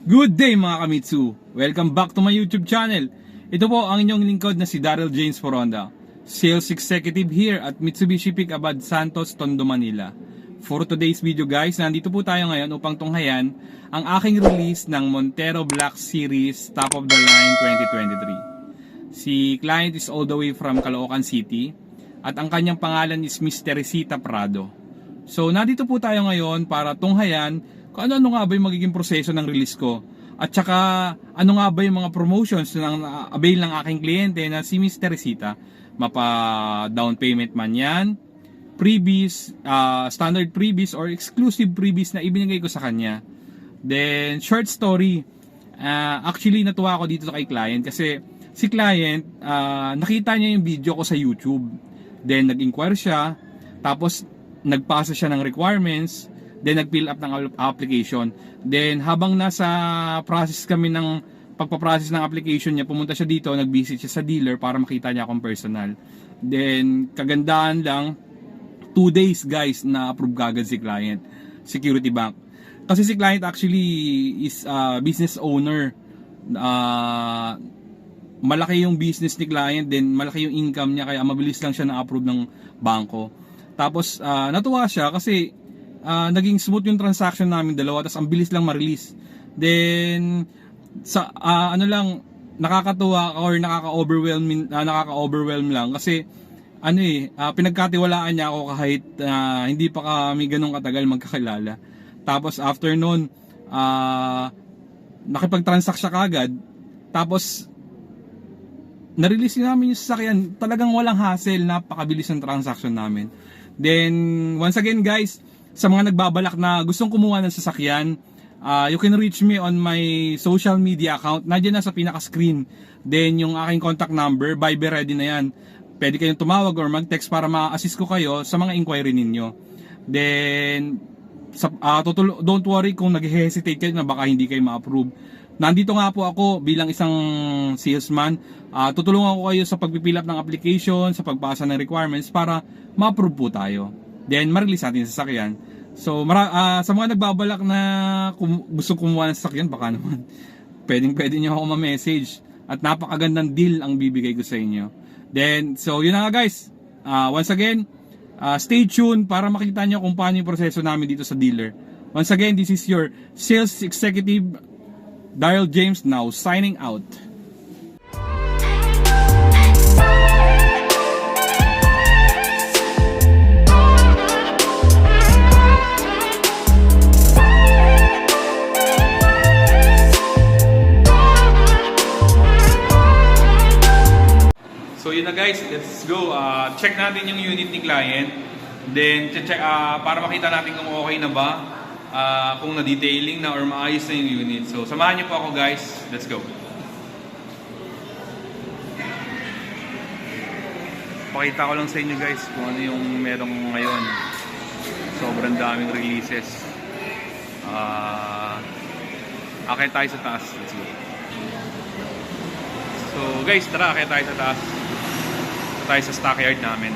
Good day mga Kamitsu! Welcome back to my YouTube channel. Ito po ang inyong lingkod na si Daryl James Foronda, Sales Executive here at Mitsubishi Picabad Santos, Tondo, Manila. For today's video guys, nandito po tayo ngayon upang tunghayan ang aking release ng Montero Black Series Top of the Line 2023. Si client is all the way from Caloocan City at ang kanyang pangalan is Miss Teresita Prado. So nandito po tayo ngayon para tunghayan kung ano nga ba yung magiging proseso ng release ko. At saka ano nga ba yung mga promotions na avail ng aking kliyente na si Miss Teresita. Mapa down payment man yan, freebies, standard freebies or exclusive freebies na ibinigay ko sa kanya. Then short story, actually natuwa ako dito kay client kasi si client nakita niya yung video ko sa YouTube. Then nag-inquire siya, tapos nagpasa siya ng requirements, then nag-fill up ng application. Then habang nasa process kami ng pagpaprocess ng application niya, pumunta siya dito, nag-visit siya sa dealer para makita niya akong personal. Then kagandahan lang, 2 days guys na approve kagad si client, Security Bank. Kasi si client actually is business owner. Malaki yung business ni client, then malaki yung income niya, kaya mabilis lang siya na-approve ng bangko. Tapos natuwa siya kasi naging smooth yung transaction namin dalawa, tapos ang bilis lang ma-release. Then sa nakakatuwa or nakaka-overwhelm lang kasi pinagkatiwalaan niya ako kahit hindi pa kami ganun katagal magkakilala. Tapos after noon nakipag-transact siya kagad, tapos na-release namin yung sasakyan. Talagang walang hassle, napakabilis ng transaction namin. Then once again guys, sa mga nagbabalak na gustong kumuha ng sasakyan, you can reach me on my social media account. Nandiyan na sa pinaka-screen. Then yung aking contact number, Viber ready na yan. Pwede kayong tumawag or mag-text para ma-assist ko kayo sa mga inquiry ninyo. Then don't worry kung nag-hesitate kayo na baka hindi kayo ma-approve. Nandito nga po ako bilang isang salesman. Tutulungan ko kayo sa pag-fill up ng application, sa pagpasa ng requirements para ma-approve po tayo. Then ma-release natin sa sasakyan. So sa mga nagbabalak na gusto kumuha ng sasakyan, baka naman pwede nyo ako ma-message. At napakagandang deal ang bibigay ko sa inyo. Then so yun na nga guys. Once again, stay tuned para makita nyo kung paano yung proseso namin dito sa dealer. Once again, this is your Sales Executive Daryl James, now signing out. So yun na guys, let's go. Check natin yung unit ni client. Then check para makita natin kung okay na ba, kung na-detailing na or maayos na yung unit. So samahan niyo po ako guys. Let's go. Pakita ko lang sa inyo guys kung ano yung merong ngayon. Sobrang daming releases. Akit tayo sa taas. Let's go. So guys, tara, akit tayo sa taas. Tayo sa stockyard namin.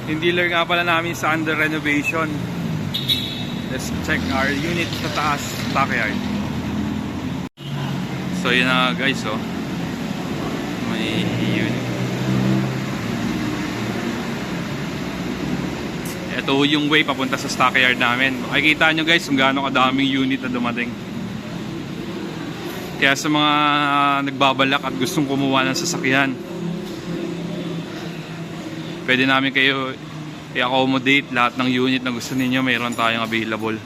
Yung dealer nga pala namin sa under renovation. Let's check our unit sa taas, stockyard. So yun na guys, may unit. Ito yung way papunta sa stockyard namin. Makikita nyo guys kung gaano kadaming unit na dumating. Kaya sa mga nagbabalak at gustong kumuha ng sasakyan, pwede namin kayo i-accommodate lahat ng unit na gusto ninyo. Mayroon tayong available.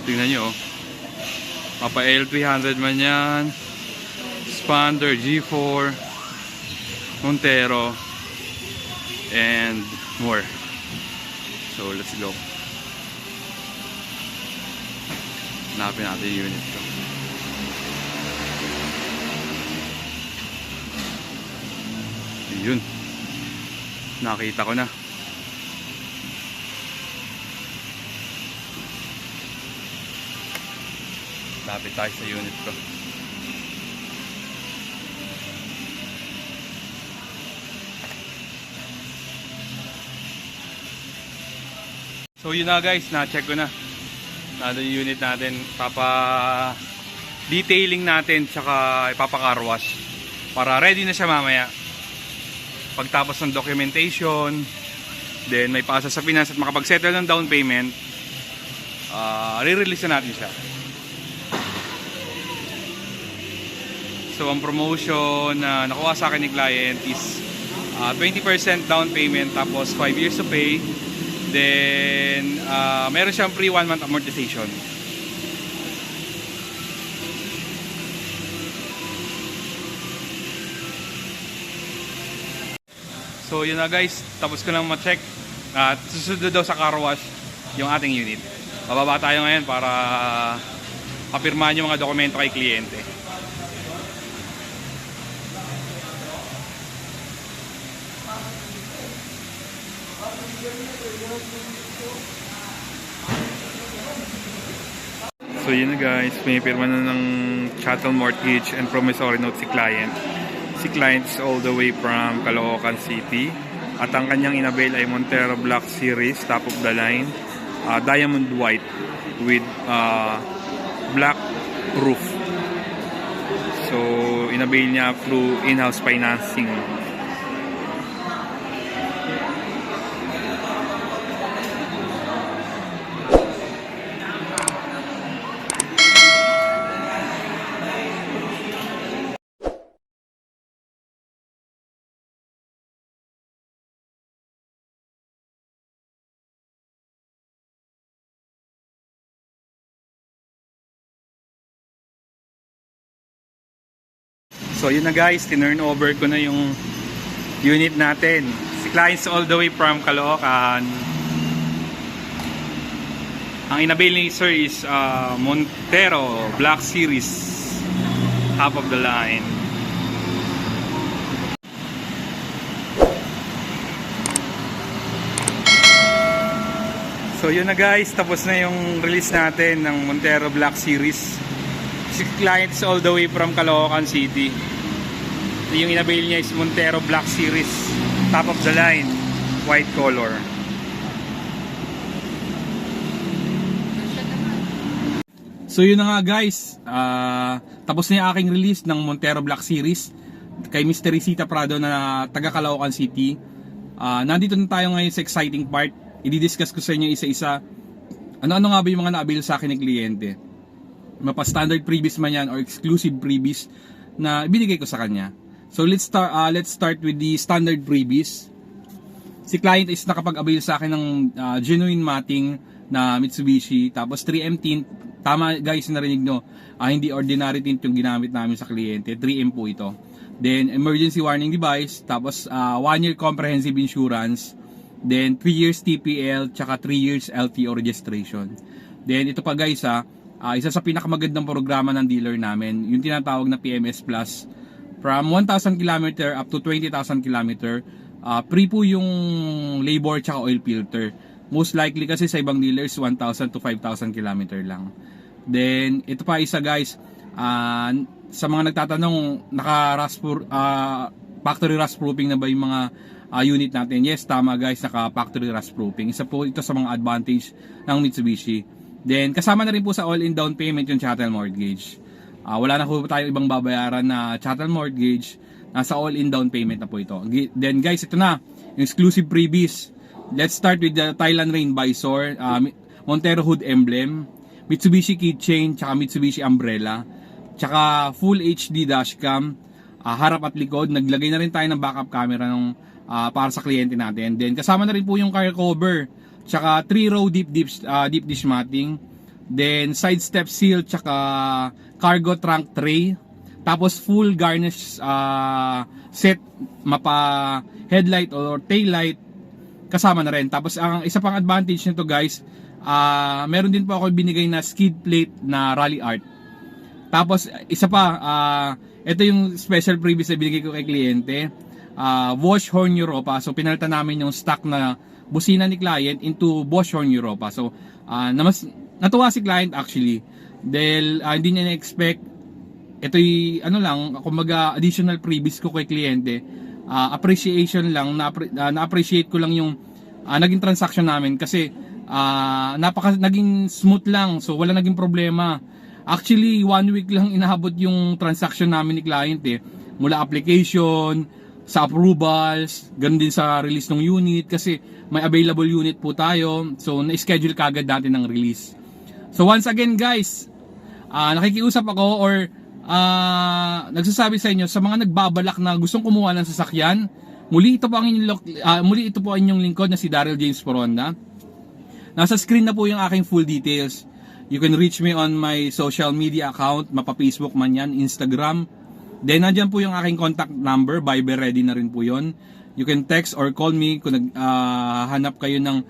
Tingnan nyo, Mapa L300 man yan, Expander, G4, Montero, and more. So let's go. Hanapin natin yung unit ko. Yun. Nakita ko na. Lapit tayo sa unit ko. So yun na guys, na-check ko na. Nandun yung unit natin. Detailing natin tsaka ipapa-car wash para ready na siya mamaya. Pagtapos ng documentation, then may paasa sa finance at makapag-settle ng down payment, re-release na natin siya. So ang promotion na nakuha sa akin ni client is 20% down payment tapos 5 years to pay. Then meron siyang free 1 month amortization. So yun na guys, tapos ko lang ma-check at susunod daw sa car wash yung ating unit. Bababa tayo ngayon para papirmahan yung mga dokumento kay kliyente. So yun na guys, may pirma na ng chattel mortgage and promissory note si client. Si client is all the way from Caloocan City. At ang kanyang inabail ay Montero Black Series, top of the line. Diamond white with black roof. So inabail niya through in-house financing. So yun na guys, tinurn over ko na yung unit natin. Si clients all the way from Caloocan. Ang inabail ni sir is Montero Black Series, top of the line. So yun na guys, tapos na yung release natin ng Montero Black Series. Si client is all the way from Caloocan City. Yung inabail niya is Montero Black Series, top of the line, white color. So yun na nga guys, tapos na yung aking release ng Montero Black Series kay Mr. Risita Prado na taga Caloocan City. Nandito na tayo ngayon sa exciting part. I-discuss ko sa inyo isa-isa ano-ano nga ba yung mga na-avail sa akin ng kliyente. Mapa-standard freebies man yan or exclusive freebies na binigay ko sa kanya. So let's start with the standard freebies. Si client is nakapag-avail sa akin ng genuine matting na Mitsubishi, tapos 3M tint. Tama guys, narinig nyo, hindi ordinary tint yung ginamit namin sa kliyente, 3M po ito. Then emergency warning device, tapos 1 year comprehensive insurance, then 3 years TPL, tsaka 3 years LTO registration. Then ito pa guys isa sa pinakamagandang programa ng dealer namin, yung tinatawag na PMS Plus. From 1,000 km up to 20,000 km, free po yung labor tsaka oil filter. Most likely kasi sa ibang dealers 1,000 to 5,000 km lang. Then ito pa isa guys, sa mga nagtatanong, factory rust proofing na ba yung mga unit natin? Yes, tama guys, naka factory rust proofing. Isa po ito sa mga advantage ng Mitsubishi. Then kasama na rin po sa all-in down payment yung chattel mortgage. Wala na po tayo ibang babayaran na chattel mortgage. Nasa all-in down payment na po ito. Then guys, ito na yung exclusive freebies. Let's start with the Thailand Rain Visor, Montero Hood Emblem, Mitsubishi Keychain, tsaka Mitsubishi Umbrella, tsaka Full HD Dashcam, harap at likod. Naglagay na rin tayo ng backup camera para sa kliyente natin. Then kasama na rin po yung car cover, tsaka 3-row deep dish matting, then side step seal, tsaka cargo trunk tray, tapos full garnish set, mapa headlight or tail light, kasama na rin. Tapos ang isa pang advantage nito guys, meron din po ako binigay na skid plate na Rally Art. Tapos isa pa, ito yung special previous na binigay ko kay kliyente. Bosch Horn Europa. So pinalitan namin yung stock na busina ni client into Bosch Horn Europa. So natuwa si client actually dahil hindi niya na-expect. Ito'y kumbaga additional previous ko kay kliyente. Appreciation lang, na-appreciate ko lang yung naging transaction namin kasi naging smooth lang, so wala naging problema. Actually 1 week lang inaabot yung transaction namin ni client mula application sa approvals, ganun din sa release ng unit kasi may available unit po tayo, so na-schedule kagad natin ng release. So once again guys, nakikiusap ako or nagsasabi sa inyo sa mga nagbabalak na gustong kumuha ng sasakyan, muli ito po ang inyong lingkod na si Daryl James Poronda. Nasa screen na po yung aking full details. You can reach me on my social media account, mapa-Facebook man yan, Instagram. Then nandyan po yung aking contact number, Viber ready na rin po yon. You can text or call me kung hanap kayo ng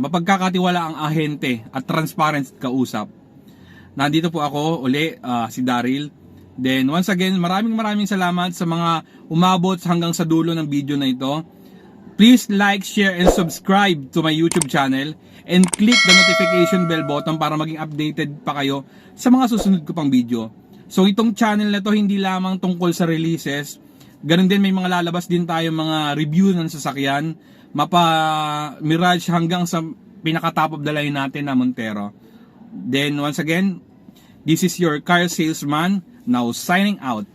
mapagkakatiwala ang ahente at transparent kausap. Nandito po ako uli, si Daryl. Then once again, maraming salamat sa mga umabot hanggang sa dulo ng video na ito. Please like, share, and subscribe to my YouTube channel and click the notification bell button para maging updated pa kayo sa mga susunod ko pang video. So itong channel na to hindi lamang tungkol sa releases, ganun din may mga lalabas din tayo mga review ng sasakyan, mapa Mirage hanggang sa pinaka-top of the line natin na Montero. Then once again, this is your car salesman now signing out.